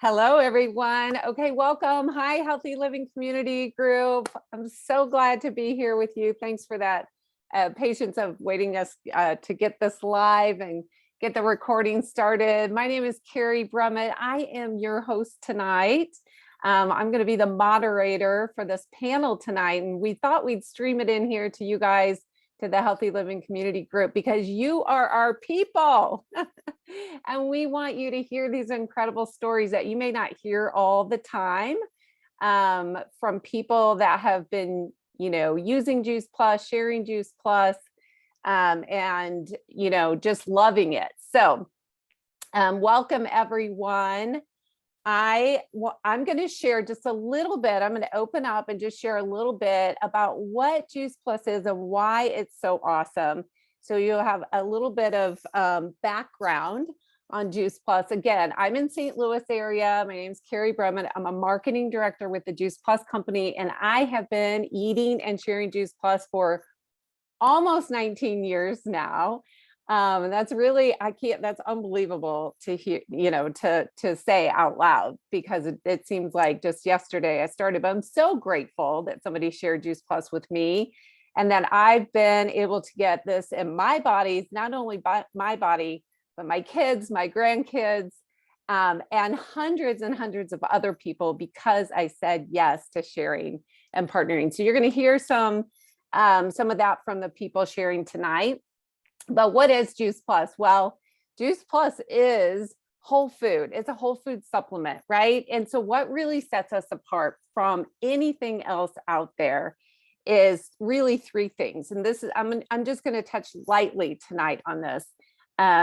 Hello, everyone. Okay, welcome. Hi, Healthy Living Community Group. I'm so glad to be here with you. Thanks for that patience of waiting us to get this live and get the recording started. My name is Carrie Brummett. I am your host tonight. I'm going to be the moderator for this panel tonight, and we thought we'd stream it in here to you guys, to the Healthy Living Community Group, because you are our people. And we want you to hear these incredible stories that you may not hear all the time from people that have been, using Juice Plus, sharing Juice Plus, and, just loving it. So welcome, everyone. I'm going to share just a little bit. I'm going to open up and just share a little bit about what Juice Plus is and why it's so awesome. So you'll have a little bit of background on Juice Plus. Again, I'm in St. Louis area. My name's Carrie Brummett. I'm a marketing director with the Juice Plus company, and I have been eating and sharing Juice Plus for almost 19 years now. That's really, that's unbelievable to hear, to say out loud, because it seems like just yesterday I started, but I'm so grateful that somebody shared Juice Plus with me, and that I've been able to get this in my body, not only by my body, but my kids, my grandkids, and hundreds and hundreds of other people, because I said yes to sharing and partnering. So you're going to hear some of that from the people sharing tonight. But what is Juice Plus? Well, Juice Plus is whole food. It's a whole food supplement, right? And so what really sets us apart from anything else out there is really three things. And this is, I'm just going to touch lightly tonight on this,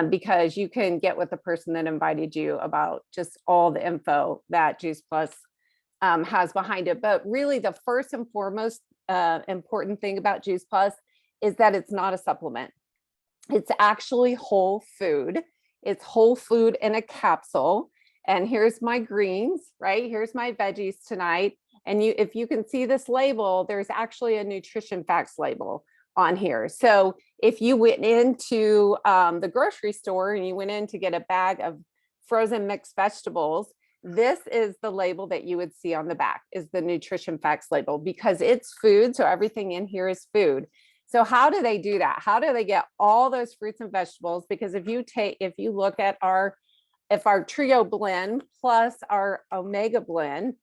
because you can get with the person that invited you about just all the info that Juice Plus has behind it. But really the first and foremost important thing about Juice Plus is that it's not a supplement. It's actually whole food. It's whole food in a capsule. And here's my greens, right? Here's my veggies tonight. And if you can see this label, there's actually a nutrition facts label on here. So if you went into the grocery store and you went in to get a bag of frozen mixed vegetables, this is the label that you would see on the back, is the nutrition facts label, because it's food. So everything in here is food. So how do they do that? How do they get all those fruits and vegetables? Because if you look at our trio blend plus our omega blend,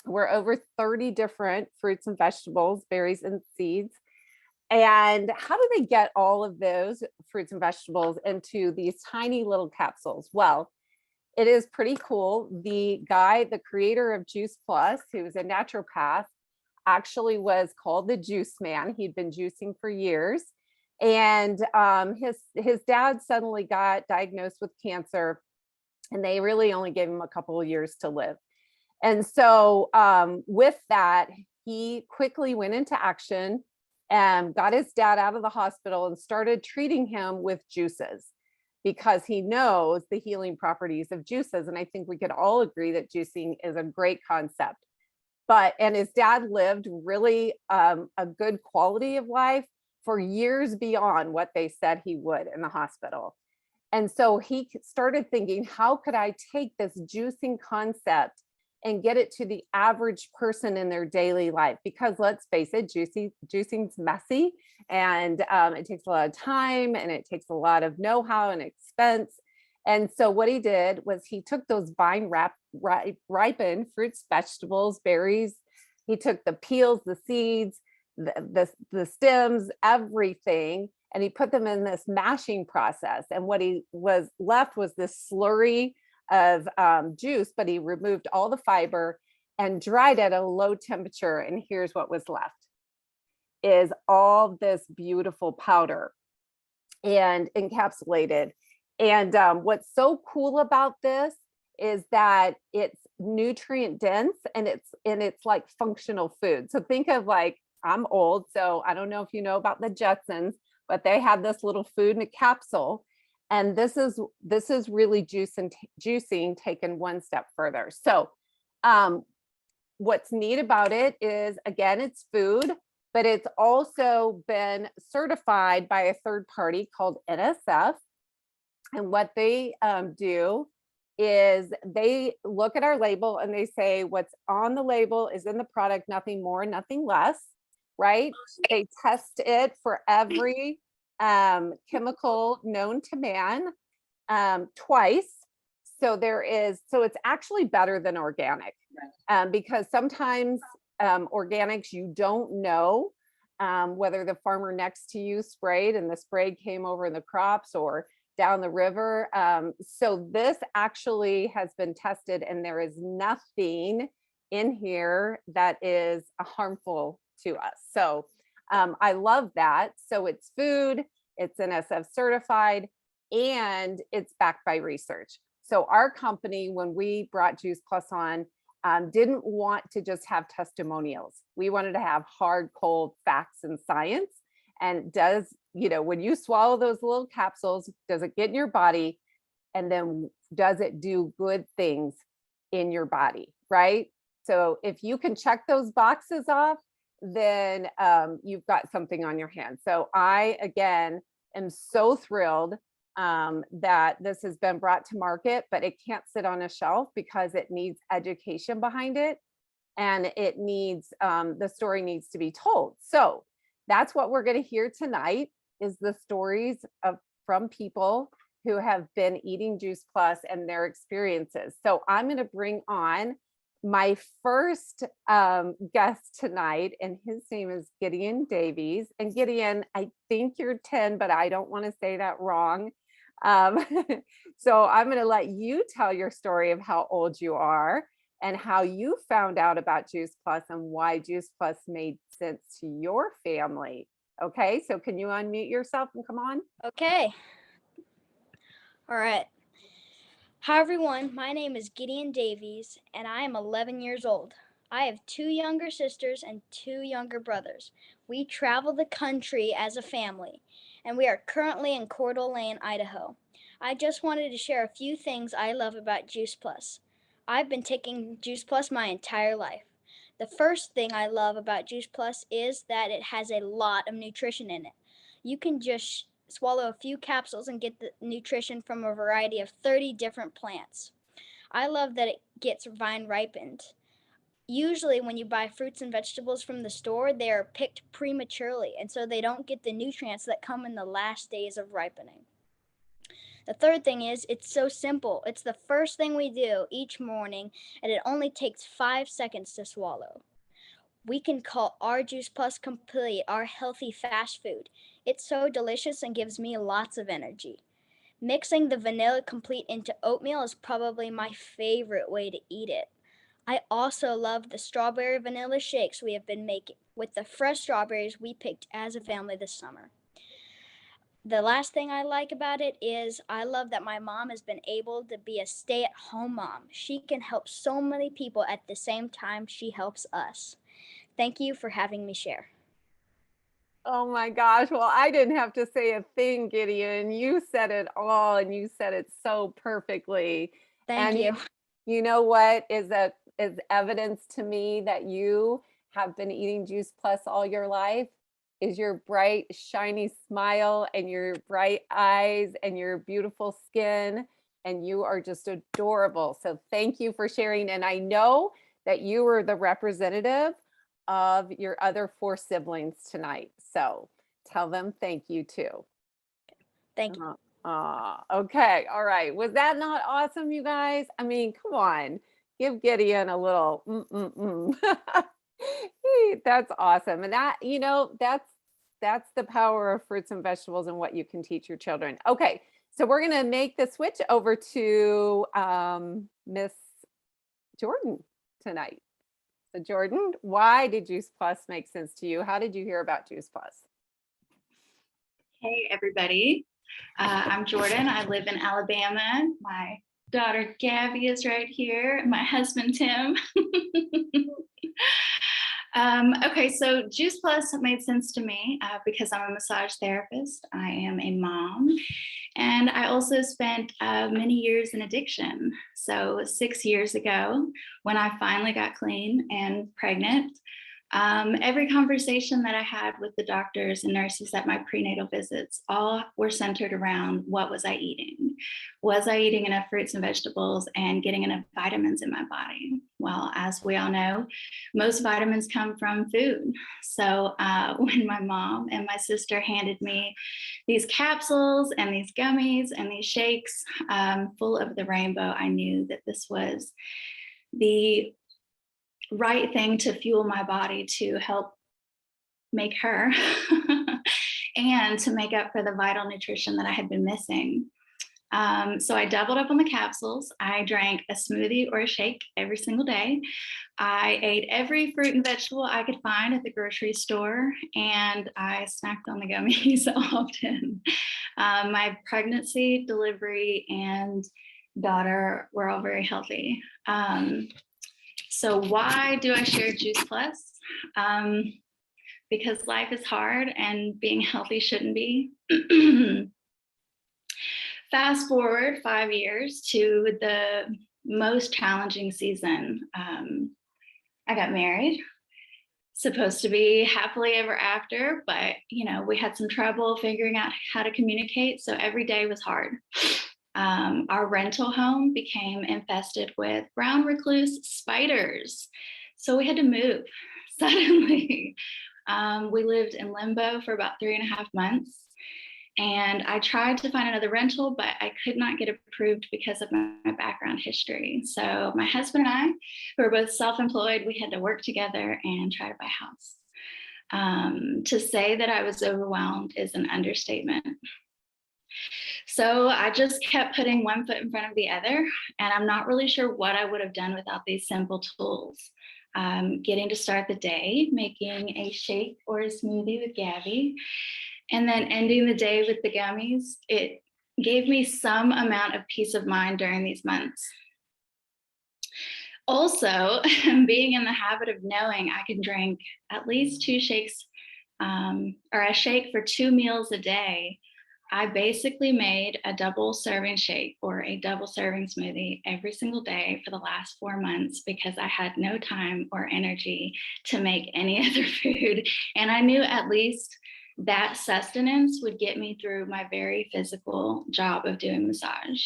we're over 30 different fruits and vegetables, berries and seeds. And how do they get all of those fruits and vegetables into these tiny little capsules? Well, it is pretty cool. The creator of Juice Plus, who is a naturopath, actually was called the Juice Man. He'd been juicing for years. And his dad suddenly got diagnosed with cancer, and they really only gave him a couple of years to live. And so with that, he quickly went into action and got his dad out of the hospital and started treating him with juices, because he knows the healing properties of juices. And I think we could all agree that juicing is a great concept. And his dad lived really a good quality of life for years beyond what they said he would in the hospital. And so he started thinking, how could I take this juicing concept and get it to the average person in their daily life? Because let's face it, juicing's messy, and it takes a lot of time, and it takes a lot of know-how and expense. And so what he did was he took those ripened fruits, vegetables, berries. He took the peels, the seeds, the stems, everything, and he put them in this mashing process. And what he was left was this slurry of juice, but he removed all the fiber and dried at a low temperature. And here's what was left, is all this beautiful powder and encapsulated. And what's so cool about this is that it's nutrient dense, and it's like functional food. So think of, like, I'm old, so I don't know if you know about the Jetsons, but they had this little food in a capsule. And this is really juicing taken one step further. So what's neat about it is, again, it's food, but it's also been certified by a third party called NSF. And what they do is they look at our label and they say what's on the label is in the product, nothing more, nothing less, right? They test it for every chemical known to man twice. So it's actually better than organic, because sometimes organics, you don't know whether the farmer next to you sprayed and the spray came over in the crops or down the river. So this actually has been tested and there is nothing in here that is harmful to us. So I love that. So it's food, it's NSF certified, and it's backed by research. So our company, when we brought Juice Plus on, didn't want to just have testimonials. We wanted to have hard, cold facts and science. And when you swallow those little capsules, does it get in your body? And then does it do good things in your body, right? So if you can check those boxes off, then you've got something on your hands. So I, again, am so thrilled that this has been brought to market, but it can't sit on a shelf because it needs education behind it. And it needs, the story needs to be told. So that's what we're going to hear tonight, is the stories from people who have been eating Juice Plus and their experiences. So I'm going to bring on my first guest tonight, and his name is Gideon Davies. And Gideon, I think you're 10, but I don't want to say that wrong. So I'm going to let you tell your story of how old you are and how you found out about Juice Plus and why Juice Plus made sense to your family. Okay, so can you unmute yourself and come on? Okay. All right. Hi, everyone. My name is Gideon Davies, and I am 11 years old. I have 2 younger sisters and 2 younger brothers. We travel the country as a family, and we are currently in Coeur d'Alene, Idaho. I just wanted to share a few things I love about Juice Plus. I've been taking Juice Plus my entire life. The first thing I love about Juice Plus is that it has a lot of nutrition in it. You can just swallow a few capsules and get the nutrition from a variety of 30 different plants. I love that it gets vine ripened. Usually when you buy fruits and vegetables from the store, they are picked prematurely, and so they don't get the nutrients that come in the last days of ripening. The third thing is it's so simple. It's the first thing we do each morning, and it only takes 5 seconds to swallow. We can call our Juice Plus Complete our healthy fast food. It's so delicious and gives me lots of energy. Mixing the vanilla complete into oatmeal is probably my favorite way to eat it. I also love the strawberry vanilla shakes we have been making with the fresh strawberries we picked as a family this summer. The last thing I like about it is I love that my mom has been able to be a stay-at-home mom. She can help so many people at the same time she helps us. Thank you for having me share. Oh my gosh. Well, I didn't have to say a thing, Gideon. You said it all, and you said it so perfectly. Thank And you. you know what is evidence to me that you have been eating Juice Plus all your life is your bright, shiny smile and your bright eyes and your beautiful skin. And you are just adorable. So thank you for sharing. And I know that you were the representative of your other 4 siblings tonight. So tell them thank you too. Thank you. Okay. All right. Was that not awesome, you guys? I mean, come on, give Gideon a little. That's awesome. And that's the power of fruits and vegetables and what you can teach your children. Okay. So we're going to make the switch over to Miss Jordan tonight. So Jordan, why did Juice Plus make sense to you? How did you hear about Juice Plus? Hey, everybody. I'm Jordan. I live in Alabama. My daughter Gabby is right here. My husband Tim. Okay, so Juice Plus made sense to me because I'm a massage therapist. I am a mom, and I also spent many years in addiction. So 6 years ago, when I finally got clean and pregnant, Every conversation that I had with the doctors and nurses at my prenatal visits, all were centered around what was I eating? Was I eating enough fruits and vegetables and getting enough vitamins in my body? Well, as we all know, most vitamins come from food. So when my mom and my sister handed me these capsules and these gummies and these shakes full of the rainbow, I knew that this was the right thing to fuel my body to help make her and to make up for the vital nutrition that I had been missing. So I doubled up on the capsules. I drank a smoothie or a shake every single day. I ate every fruit and vegetable I could find at the grocery store, and I snacked on the gummies often. My pregnancy, delivery, and daughter were all very healthy. So why do I share Juice Plus? Because life is hard and being healthy shouldn't be. Fast forward 5 years to the most challenging season. I got married, supposed to be happily ever after, but we had some trouble figuring out how to communicate, so every day was hard. Our rental home became infested with brown recluse spiders, so we had to move suddenly. We lived in limbo for about 3.5 months, and I tried to find another rental, but I could not get approved because of my background history. So my husband and I, who are both self-employed, we had to work together and try to buy a house. To say that I was overwhelmed is an understatement. So I just kept putting one foot in front of the other, and I'm not really sure what I would have done without these simple tools. Getting to start the day, making a shake or a smoothie with Gabby, and then ending the day with the gummies, it gave me some amount of peace of mind during these months. Also, being in the habit of knowing I can drink at least 2 shakes or a shake for 2 meals a day, I basically made a double serving shake or a double serving smoothie every single day for the last 4 months because I had no time or energy to make any other food. And I knew at least that sustenance would get me through my very physical job of doing massage.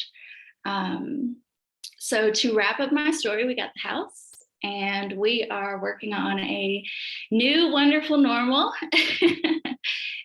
So to wrap up my story, we got the house and we are working on a new wonderful normal.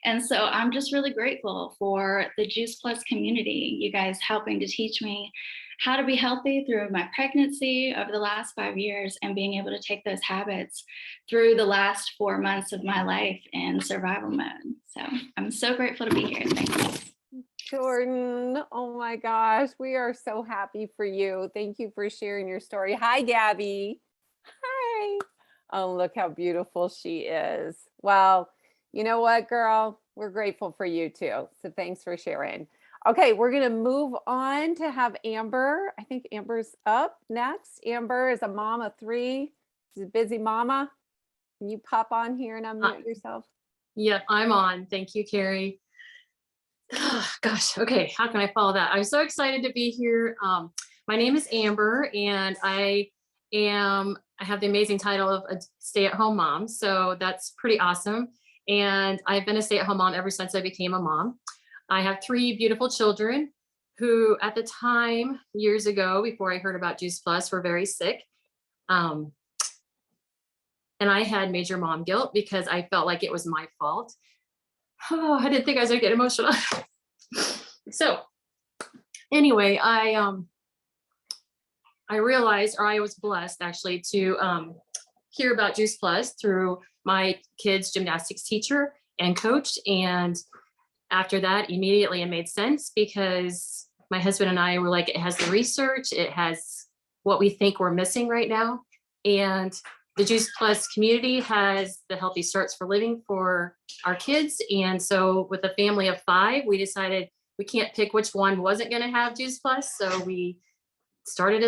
And so I'm just really grateful for the Juice Plus community, you guys helping to teach me how to be healthy through my pregnancy over the last 5 years and being able to take those habits through the last 4 months of my life in survival mode. So I'm so grateful to be here. Thanks. Jordan, oh my gosh, we are so happy for you. Thank you for sharing your story. Hi, Gabby. Hi. Oh, look how beautiful she is. Well, you know what, girl? We're grateful for you too. So thanks for sharing. Okay, we're going to move on to have Amber. I think Amber's up next. Amber is a mom of 3. She's a busy mama. Can you pop on here and unmute yourself? Yep, I'm on. Thank you, Carrie. Gosh, okay, how can I follow that? I'm so excited to be here. My name is Amber, and I have the amazing title of a stay-at-home mom, so that's pretty awesome. And I've been a stay-at-home mom ever since I became a mom. I have 3 beautiful children who at the time, years ago, before I heard about Juice Plus, were very sick. And I had major mom guilt because I felt like it was my fault. Oh, I didn't think I was gonna get emotional. So anyway, I realized, or I was blessed actually to hear about Juice Plus through my kids' gymnastics teacher and coach. And after that, immediately it made sense because my husband and I were like, it has the research, it has what we think we're missing right now. And the Juice Plus community has the Healthy Starts for Living for our kids. And so with a family of 5, we decided we can't pick which one wasn't going to have Juice Plus. So we started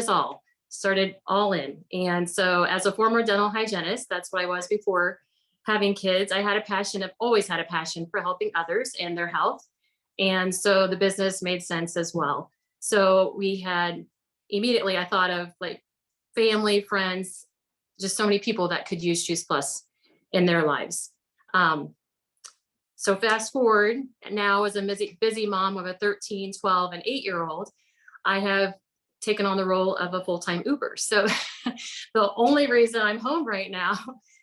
all in. And so as a former dental hygienist, that's what I was before having kids. I always had a passion for helping others and their health. And so the business made sense as well. So we had immediately, I thought of like family, friends, just so many people that could use Juice Plus. in their lives. So fast forward now, as a busy mom of a 13, 12, and 8-year-old, I have taken on the role of a full-time Uber. So the only reason I'm home right now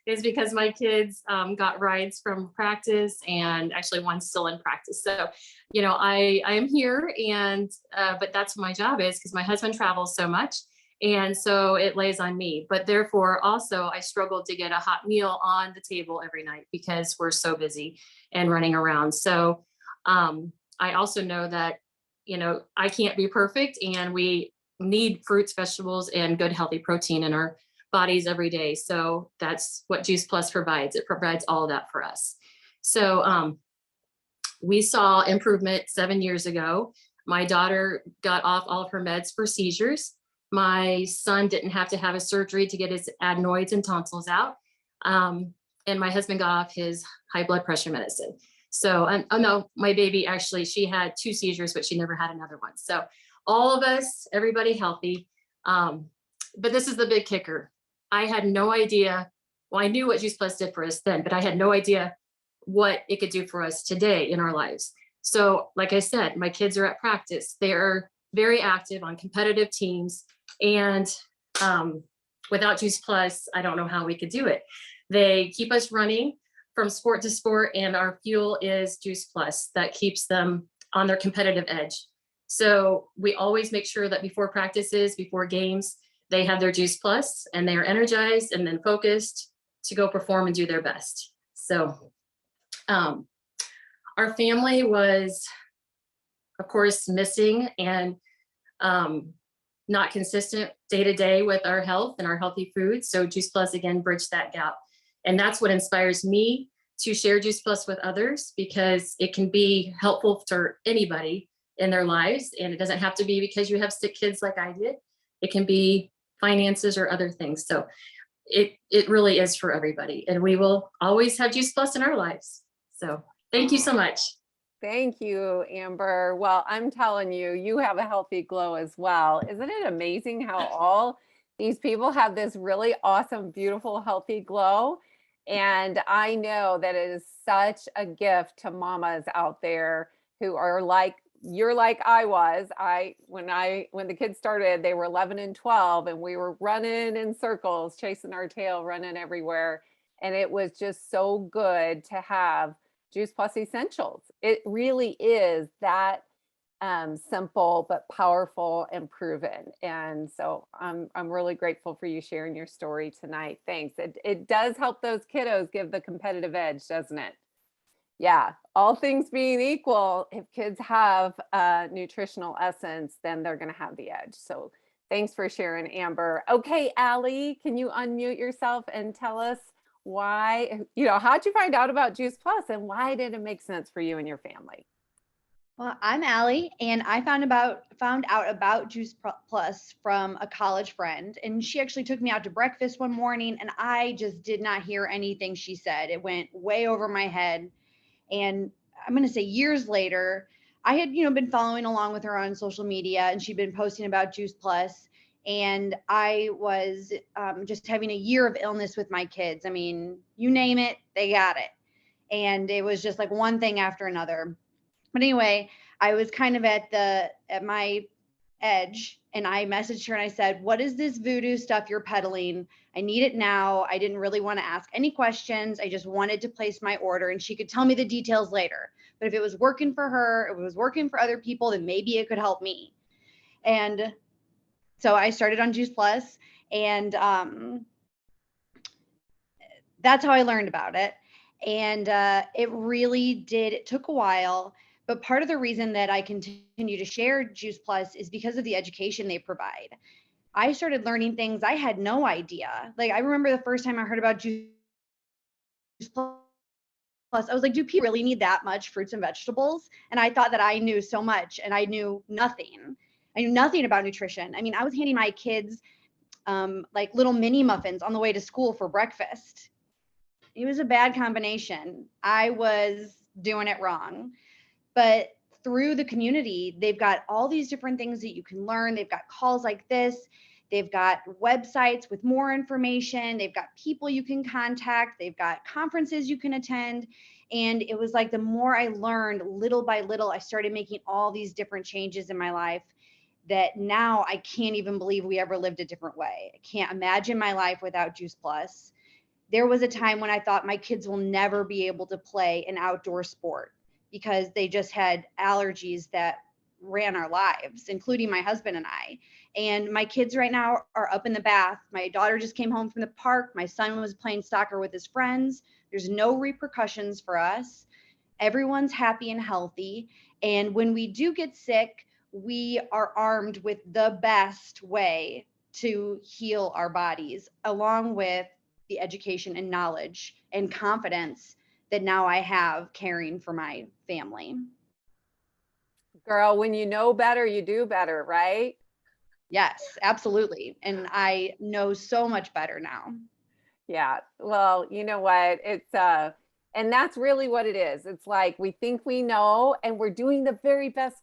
is because my kids got rides from practice, and actually one's still in practice. So, I am here, and but that's what my job is, because my husband travels so much. And so it lays on me, but therefore also I struggle to get a hot meal on the table every night because we're so busy and running around. So I also know that, I can't be perfect, and we need fruits, vegetables, and good healthy protein in our bodies every day. So that's what Juice Plus provides. It provides all of that for us. So we saw improvement 7 years ago. My daughter got off all of her meds for seizures. My son didn't have to have a surgery to get his adenoids and tonsils out. And my husband got off his high blood pressure medicine. So, oh no, my baby, actually, she had 2 seizures, but she never had another one. So all of us, everybody healthy. But this is the big kicker. I had no idea. Well, I knew what Juice Plus did for us then, but I had no idea what it could do for us today in our lives. So like I said, my kids are at practice. They are very active on competitive teams. And without Juice Plus, I don't know how we could do it. They keep us running from sport to sport, and our fuel is Juice Plus that keeps them on their competitive edge. So we always make sure that before practices, before games, they have their Juice Plus, and they are energized and then focused to go perform and do their best. So our family was, of course, missing and not consistent day to day with our health and our healthy foods. So Juice Plus, again, bridged that gap. And that's what inspires me to share Juice Plus with others, because it can be helpful for anybody in their lives. And it doesn't have to be because you have sick kids like I did. It can be finances or other things. So it really is for everybody. And we will always have Juice Plus in our lives. So thank you so much. Thank you, Amber. Well, I'm telling you, you have a healthy glow as well. Isn't it amazing how all these people have this really awesome, beautiful, healthy glow? And I know that it is such a gift to mamas out there who are like, you're like I was. When the kids started, they were 11 and 12, and we were running in circles, chasing our tail, running everywhere. And it was just so good to have Juice Plus Essentials. It really is that simple but powerful and proven. And so I'm really grateful for you sharing your story tonight. Thanks. It does help those kiddos give the competitive edge, doesn't it? Yeah. All things being equal, if kids have nutritional essence, then they're going to have the edge. So thanks for sharing, Amber. Okay, Allie, can you unmute yourself and tell us why, how'd you find out about Juice Plus, and why did it make sense for you and your family? Well, I'm Allie, and I found out about Juice Plus from a college friend, and she actually took me out to breakfast one morning, and I just did not hear anything she said. It went way over my head, and I'm going to say years later, I had been following along with her on social media, and she'd been posting about Juice Plus, and I was just having a year of illness with my kids. I mean, you name it, they got it, and it was just like one thing after another. But anyway, I was kind of at my edge, and I messaged her and I said, "What is this voodoo stuff you're peddling? I need it now." I didn't really want to ask any questions. I just wanted to place my order, and she could tell me the details later. But if it was working for her, if it was working for other people, then maybe it could help me. And so I started on Juice Plus, and that's how I learned about it. And it really did. It took a while. But part of the reason that I continue to share Juice Plus is because of the education they provide. I started learning things I had no idea. Like, I remember the first time I heard about Juice Plus, I was like, do people really need that much fruits and vegetables? And I thought that I knew so much, and I knew nothing. I knew nothing about nutrition. I mean, I was handing my kids like little mini muffins on the way to school for breakfast. It was a bad combination. I was doing it wrong. But through the community, they've got all these different things that you can learn. They've got calls like this. They've got websites with more information. They've got people you can contact. They've got conferences you can attend. And it was like the more I learned little by little, I started making all these different changes in my life that now I can't even believe we ever lived a different way. I can't imagine my life without Juice Plus. There was a time when I thought my kids will never be able to play an outdoor sport because they just had allergies that ran our lives, including my husband and I. And my kids right now are up in the bath. My daughter just came home from the park. My son was playing soccer with his friends. There's no repercussions for us. Everyone's happy and healthy. And when we do get sick, we are armed with the best way to heal our bodies, along with the education and knowledge and confidence that now I have caring for my family. Girl, when you know better, you do better, right? Yes, absolutely. And I know so much better now. Yeah. Well, you know what? And that's really what it is. It's like we think we know, and we're doing the very best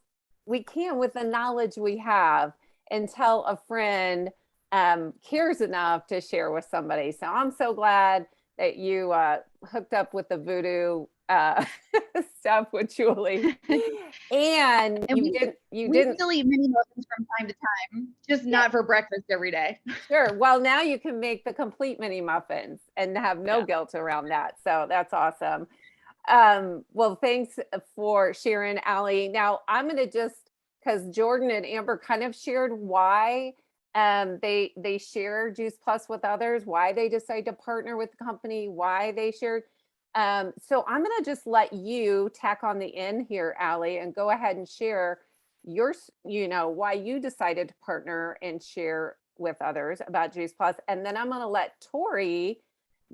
we can with the knowledge we have until a friend cares enough to share with somebody. So I'm so glad that you hooked up with the voodoo stuff with Julie. And And you we didn't still eat mini muffins from time to time, just not for breakfast every day. Sure. Well, now you can make the complete mini muffins and have no guilt around that. So that's awesome. Well, thanks for sharing, Allie. Now I'm going to just, because Jordan and Amber kind of shared why they share Juice Plus with others, why they decide to partner with the company, why they shared. So I'm going to just let you tack on the end here, Allie, and go ahead and share why you decided to partner and share with others about Juice Plus. And then I'm going to let Tori,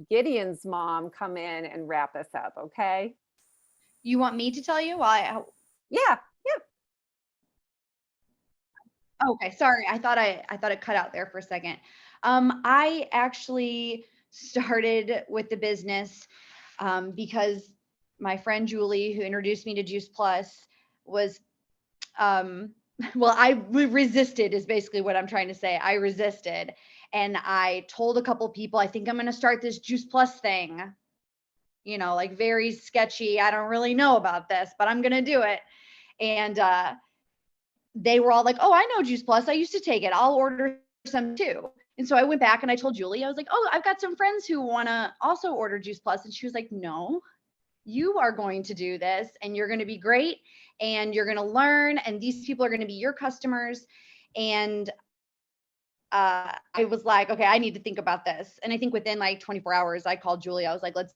Gideon's mom, come in and wrap us up. Okay. You want me to tell you why? Yeah. Okay, sorry. I thought it cut out there for a second. I actually started with the business because my friend Julie, who introduced me to Juice Plus, was well, I resisted is basically what I'm trying to say. I resisted, and I told a couple people, I think I'm going to start this Juice Plus thing. Like very sketchy. I don't really know about this, but I'm going to do it. And they were all like, oh, I know Juice Plus. I used to take it. I'll order some too. And so I went back and I told Julie, I was like, oh, I've got some friends who want to also order Juice Plus. And she was like, no, you are going to do this and you're going to be great and you're going to learn. And these people are going to be your customers. And I was like, okay, I need to think about this. And I think within like 24 hours, I called Julie. I was like, let's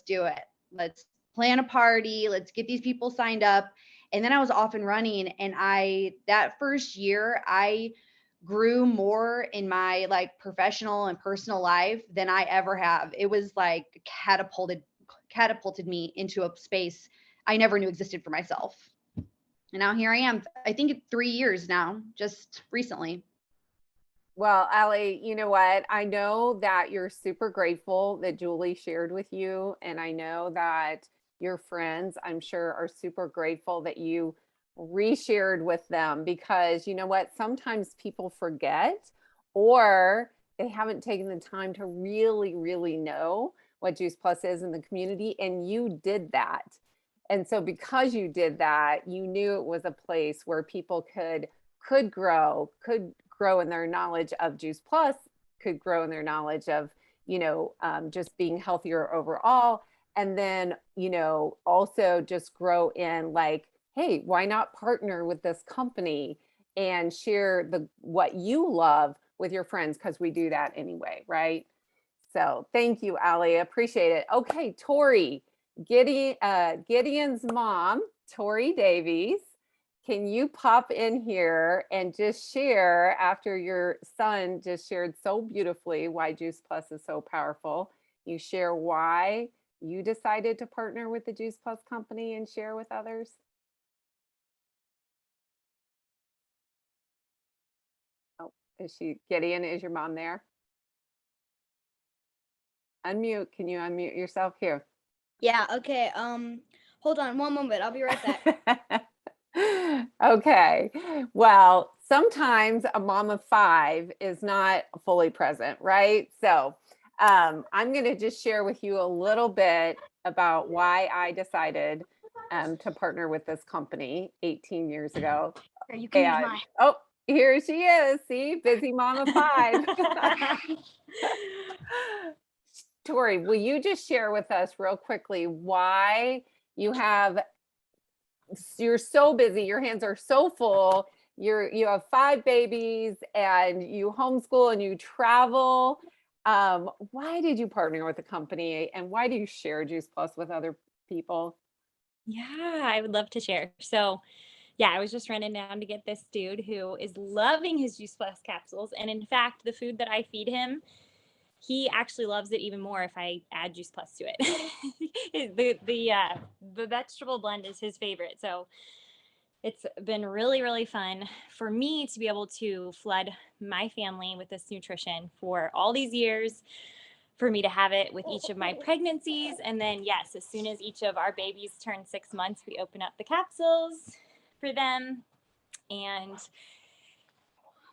do it. Let's plan a party. Let's get these people signed up. And then I was off and running. And that first year, I grew more in my like professional and personal life than I ever have. It was like catapulted me into a space I never knew existed for myself. And now here I am. I think 3 years now, just recently. Well, Allie, you know what? I know that you're super grateful that Julie shared with you. And I know that your friends, I'm sure, are super grateful that you reshared with them, because you know what? Sometimes people forget, or they haven't taken the time to really, really know what Juice Plus is in the community. And you did that. And so because you did that, you knew it was a place where people could grow in their knowledge of Juice Plus, could grow in their knowledge of, just being healthier overall. And then, also just grow in like, hey, why not partner with this company and share what you love with your friends? Because we do that anyway, right? So thank you, Allie. I appreciate it. Okay, Tori, Gideon's mom, Tori Davies. Can you pop in here and just share, after your son just shared so beautifully why Juice Plus is so powerful, you share why you decided to partner with the Juice Plus company and share with others? Oh, Gideon, is your mom there? Unmute. Can you unmute yourself here? Yeah, okay. Hold on one moment. I'll be right back. Okay. Well, sometimes a mom of 5 is not fully present, right? So I'm going to just share with you a little bit about why I decided to partner with this company 18 years ago. Here, you can use And mine. oh, here she is. See, busy mom of 5. Tori, will you just share with us real quickly why you're so busy, your hands are so full, you have 5 babies and you homeschool and you travel. Why did you partner with a company and why do you share Juice Plus with other people? Yeah, I would love to share. So, yeah, I was just running down to get this dude who is loving his Juice Plus capsules. And in fact, the food that I feed him, he actually loves it even more if I add Juice Plus to it. The vegetable blend is his favorite. So it's been really, really fun for me to be able to flood my family with this nutrition for all these years, for me to have it with each of my pregnancies. And then, yes, as soon as each of our babies turn 6 months, we open up the capsules for them. And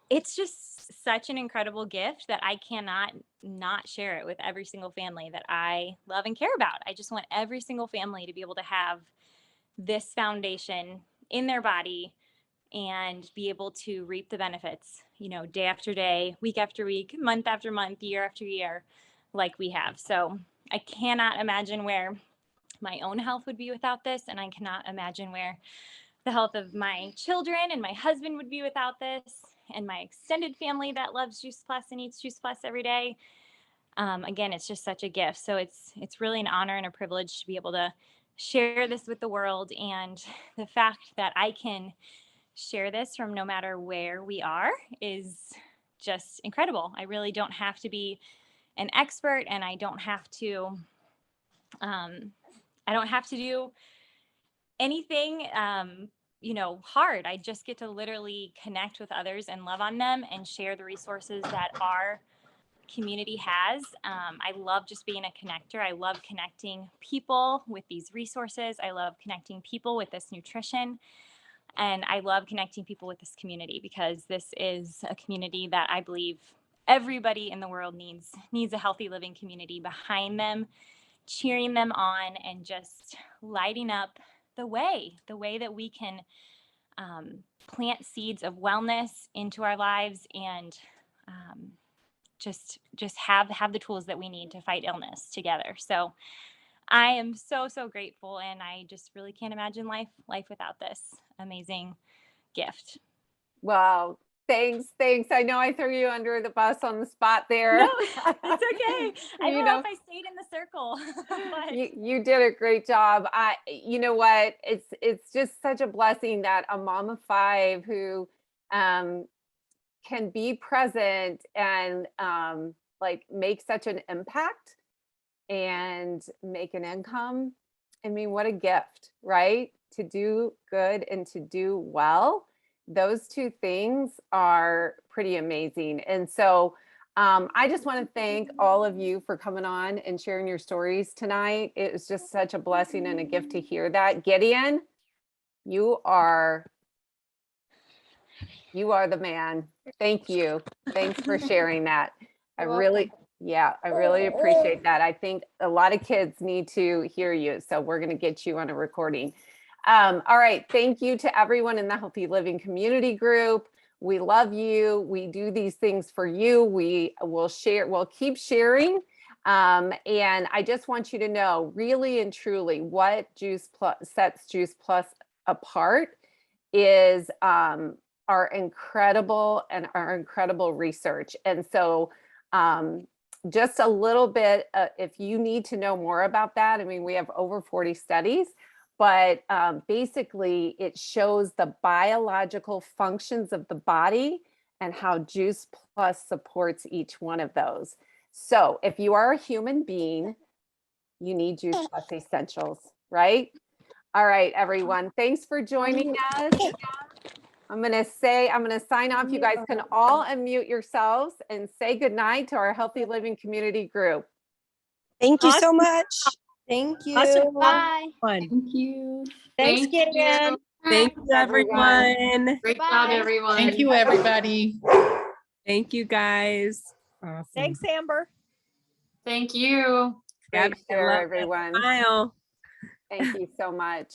it's just such an incredible gift that I cannot not share it with every single family that I love and care about. I just want every single family to be able to have this foundation in their body and be able to reap the benefits, day after day, week after week, month after month, year after year, like we have. So I cannot imagine where my own health would be without this. And I cannot imagine where the health of my children and my husband would be without this, and my extended family that loves Juice Plus and eats Juice Plus every day. Again, it's just such a gift. So it's really an honor and a privilege to be able to share this with the world. And the fact that I can share this from no matter where we are is just incredible. I really don't have to be an expert, and I don't have to do anything hard. I just get to literally connect with others and love on them and share the resources that our community has. I love just being a connector. I love connecting people with these resources. I love connecting people with this nutrition. And I love connecting people with this community, because this is a community that I believe everybody in the world needs a healthy living community behind them, cheering them on, and just lighting up the way that we can plant seeds of wellness into our lives, and just have the tools that we need to fight illness together. So I am so grateful, and I just really can't imagine life without this amazing gift. Wow. Thanks. I know I threw you under the bus on the spot there. No, it's okay. I don't know if I stayed in the circle, but you did a great job. You know what? It's just such a blessing that a mom of 5 who can be present and make such an impact and make an income. I mean, what a gift, right? To do good and to do well. Those 2 things are pretty amazing. And so I just want to thank all of you for coming on and sharing your stories tonight. It was just such a blessing and a gift to hear that. Gideon, you are the man. Thank you. Thanks for sharing that. I really appreciate that. I think a lot of kids need to hear you. So we're going to get you on a recording. All right. Thank you to everyone in the Healthy Living Community Group. We love you. We do these things for you. We'll keep sharing. And I just want you to know really and truly what sets Juice Plus apart is our incredible research. And so just a little bit, if you need to know more about that, I mean, we have over 40 studies, but basically it shows the biological functions of the body and how Juice Plus supports each one of those. So if you are a human being, you need Juice Plus Essentials, right? All right, everyone. Thanks for joining us. I'm going to sign off. You guys can all unmute yourselves and say goodnight to our Healthy Living Community Group. Thank you so much. Thank you. Bye. Thank you. Thanks, Thank you. Gideon. Thank you, everyone. Great Bye. job, everyone. Thank you, everybody. Thank you, guys. Awesome. Thanks, Amber. Thank you. Great Gabby, I share, love that everyone. smile. Thank you so much.